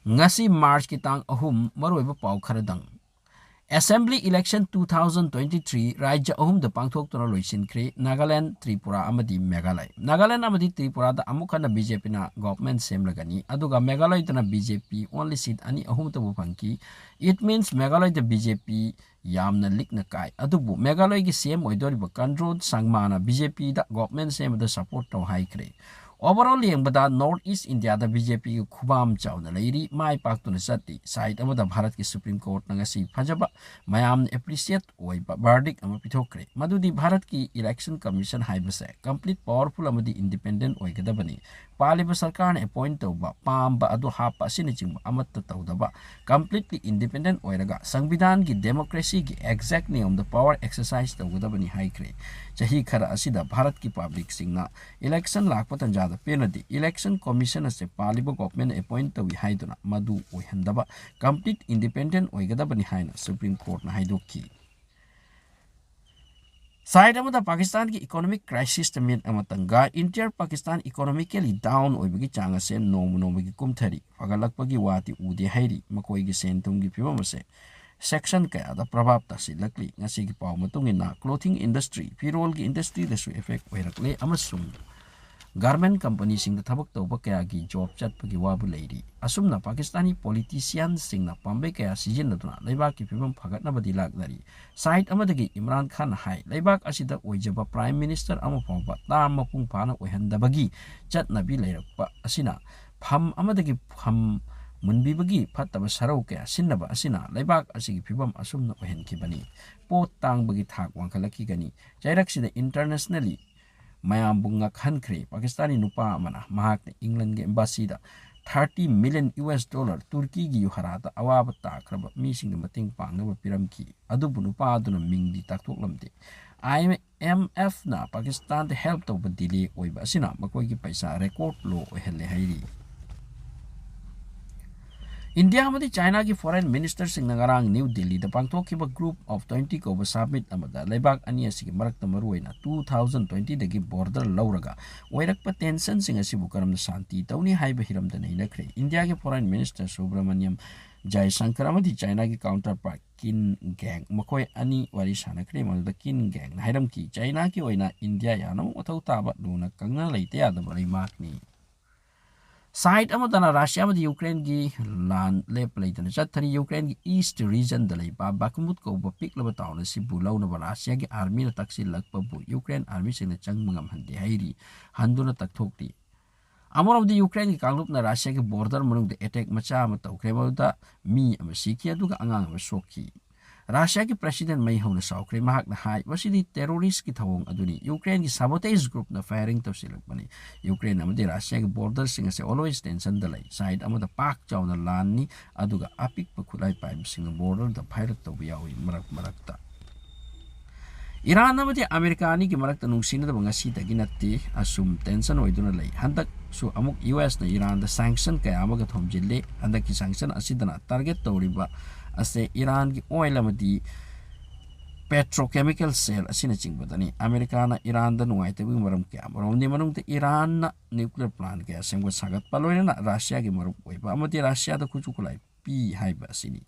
ngasi March ki tang ahum maroi ba Pao Khara dang Assembly election 2023 Rajya ahum da pangthok tona loisin khri Nagaland Tripura amadi Meghalaya Nagaland amadi Tripura da amukana BJP na government semlagani aduga Meghalaya tana BJP only seat ani ahum ta bupangki it means Meghalaya da BJP yamna likna kai adubu Meghalaya gi CM oidori ba Kanrod Sangmana BJP da government sem da support to high khri Overall yengbada North East India da BJP ki khubam chawna leiri mai paktuna chati side amada Bharat ki Supreme Court na ngasi phajaba mayam appreciate oiba verdict ama pithokre madudi Bharat ki Election Commission haibase complete powerful amadi independent oigadabani paliba sarkar na appoint tawba pamba adu hapa asini chingba amatta tawdaba completely independent oiraga संविधान की democracy की exact niyam the power exercise tawgadabani haikre chahi khara asida Bharat ki public singna election lakpa tanjada penadi election commission ase paliba government appoint tawi haiduna madu oihandaba complete independent oigadabani haina Supreme Court na haidokki Side amada Pakistan ki economic crisis tamit amatanga inter Pakistan economically down oibagi changa se nomu gi kumthari pagalakpagi wati udi hairi makoi gi sentum gi phibam se section kaya da prabhap tasilakli ngasi gi paw matungina clothing industry firol gi industry da su effect oirakle amasung garment company sing da thabak tawba kaya gi job chat pagi wabu leiri asumna Pakistani politicians sing na pambe kaya season na leibak ki phibam phagat na badi laknari side amadagi Imran Khan hai leibak asida oijaba prime minister ama pawba tam mapung phana oihandabagi chat nabi leirakpa asina pham amadagi pham munbibagi phattaba sarau kaya sinnaba asina leibak asigi phibam asumna oihankibani pot tangbagi thak wangkhalaki gani jairak sida internationally mayam bunga khankre Pakistani nupa mana mahak England ge embassy da $30 million Turkey gi yuharata awaba takraba mi sing mating pangnaba piramki adubu nupa aduna mingdi takthoklamde IMF na Pakistan de help to delay oiba asina makoi gi paisa record low ohelle hairi India amadi China ki foreign minister sing nagarang New Delhi da pangthokiba group of 20 ko summit amada lebak ani asigi marakta maruina 2020 dagi border lauraga oirakpa tension sing asibu karam shanti tawni haiba hiram da nei nakre India ki foreign minister Subramaniam Jaishankar amadi China ki counterpart Kin Gang makoi ani wari sanakre manuda Kin Gang hairam ki China ki oina India yanam othau taba duna kangna leite adaba leimakni Side amadana Russia amadi Ukraine gi land lep leitana chathari Ukraine gi east region da leiba Bakhmut ko ba piklaba tawna sibu launa ba Russia gi army na taksil lakpa bu Ukraine army sing na chang mangam hande hairi handuna takthokti Amoram di Ukraine ki kanglup na Russia gi border manung da attack macha ama tawkre da mi ama sikhi aduga angang ama sokhi Russia ki president mai hona saukre mahak na hai wasidi terrorist ki thawong aduni Ukraine ki sabotage group na firing to silakmani Ukraine amadi Russia ki border sing ase always tension dalai side amada pak chawna lan ni aduga apik pa khulai paim sing border da fight to biyawi marakta Iran amadi America ni ki marakta nungsina da ngasi dagi natti asum tension oiduna lai handak su amuk US na Iran da sanction kaya amaga thomjille handak ki sanction asidana target tawriba ase Iran ki oil amadi petrochemical cell asina chingbadani America na Iran da nuai te maram kya maram ni manung te Iran na nuclear plant kya sengwa sagat paloina na Russia ki marup oiba amadi Russia da kuchu kulai pi haiba asini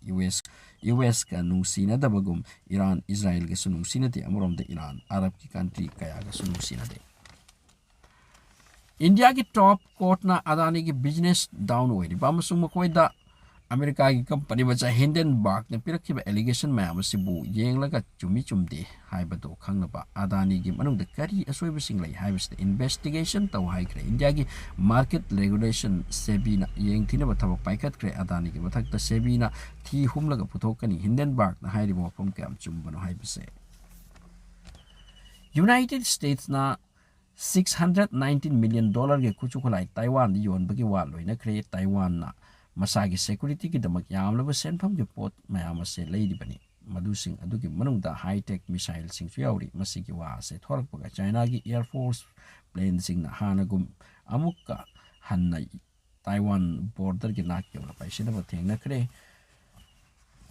US ka nungsina da bagum Iran Israel ga sunungsina te amaram de Iran Arab ki country kaya ga sunungsina de India ki top court na Adani ki business down oiri ba masung makoi da America ki company bacha Hindenburg na pirakhiba allegation mayam asibu yenglaga chumi chumde haibado khangnaba Adani gi manungda kari asoiba singlai haibasta investigation taw haikre India gi market regulation SEBI na yengthina bathabak paikhat kre Adani gi mathakta SEBI na thi humlaga puthokani Hindenburg na hairiba wafam kam chumbano haibase United States na $619 million ge kuchukulai Taiwan yon bagi wa loina kre Taiwan na masagi security ki damak yamlaba senpham ki pot mayam ase leidibani madusing adugi manungda high tech missile sing yauri masigi wa ase thorakpaga China gi air force plane sing na hanagum amukka hanna Taiwan border ki nak yawla paisina ba thengna kre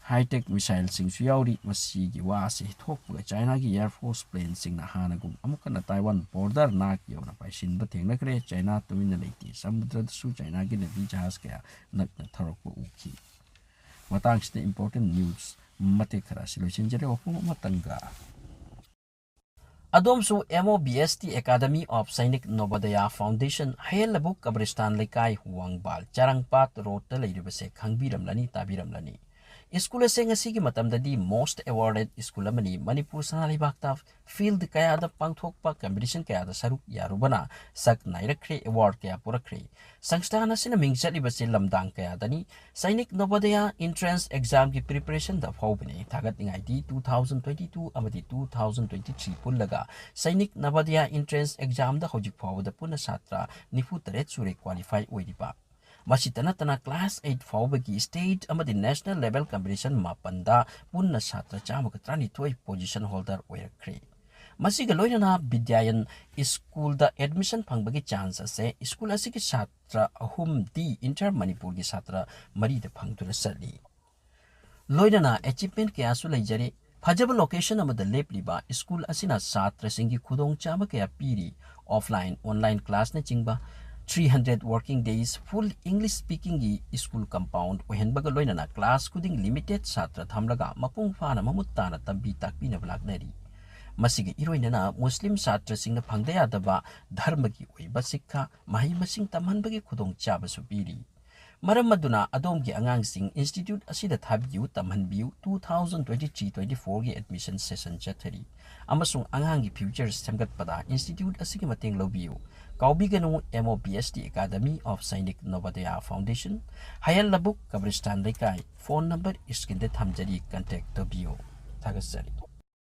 high-tech missiles yauri masigi wasi thokpa China gi Air Force plane singna hanagum amukana Taiwan border nak yona paisin ba thengna kre China tumina leiti samudra su China gi navi jahaz kaya nakna tharokpa uki matang sida important news mate khara silosin jare opum matanga Adomsu MOBST Academy of Sainik Novodaya Foundation Hayalabu Kabristan Lekai Huangbal Charangpat Road Lairibase Khangbiram Lani Tabiram Lani School Sengasi Matamdadi most awarded school amani Manipur Sanalibakta field kaya da pangthokpa competition kaya da saruk yarubana sak nairakre award kaya purakre Sangstana sina mingchalibase lamdang kaya dani Sainik Novodaya entrance exam ki preparation da phobne thagat ingai 2022 amadi 2023 pullaga Sainik Novodaya entrance exam da hojik phawda puna satra nifu taret sure qualify oiriba Masitana tana class 8 fawbagi state amadi national level competition mapanda punna satra chamatrani toy position holder oirakre Masiga loina Bidyayan school da admission pangbagi chance ase school asiki satra ahum di inter Manipur gi satra mari da pangtura sali loina achievement kaya su leijare Fajaba location amada lepliba school asina satra singi khudong chama kaya piri offline online class na chingba 300 working days full English speaking gi school compound ohenbaga loina class kuding limited satra thamlaga mapung fana mamutana tambi takpi na blagnari Masigi iroinana Muslim satra singna phangdaya daba dharma gi oiba sikha mahi masing tamhanbagi khudong chaba supiri Maram maduna adom gi angang sing institute asida thabiu tamhanbiu 2023-24 gi admission session chathari amasung angang gi future samgat pada institute asigi mateng lobiu Kaubiganu MOBST Academy of Sainik Novodaya Foundation Hayal Labuk Kabristan Lekai phone number iskinde thamjari contact to bio Thagasari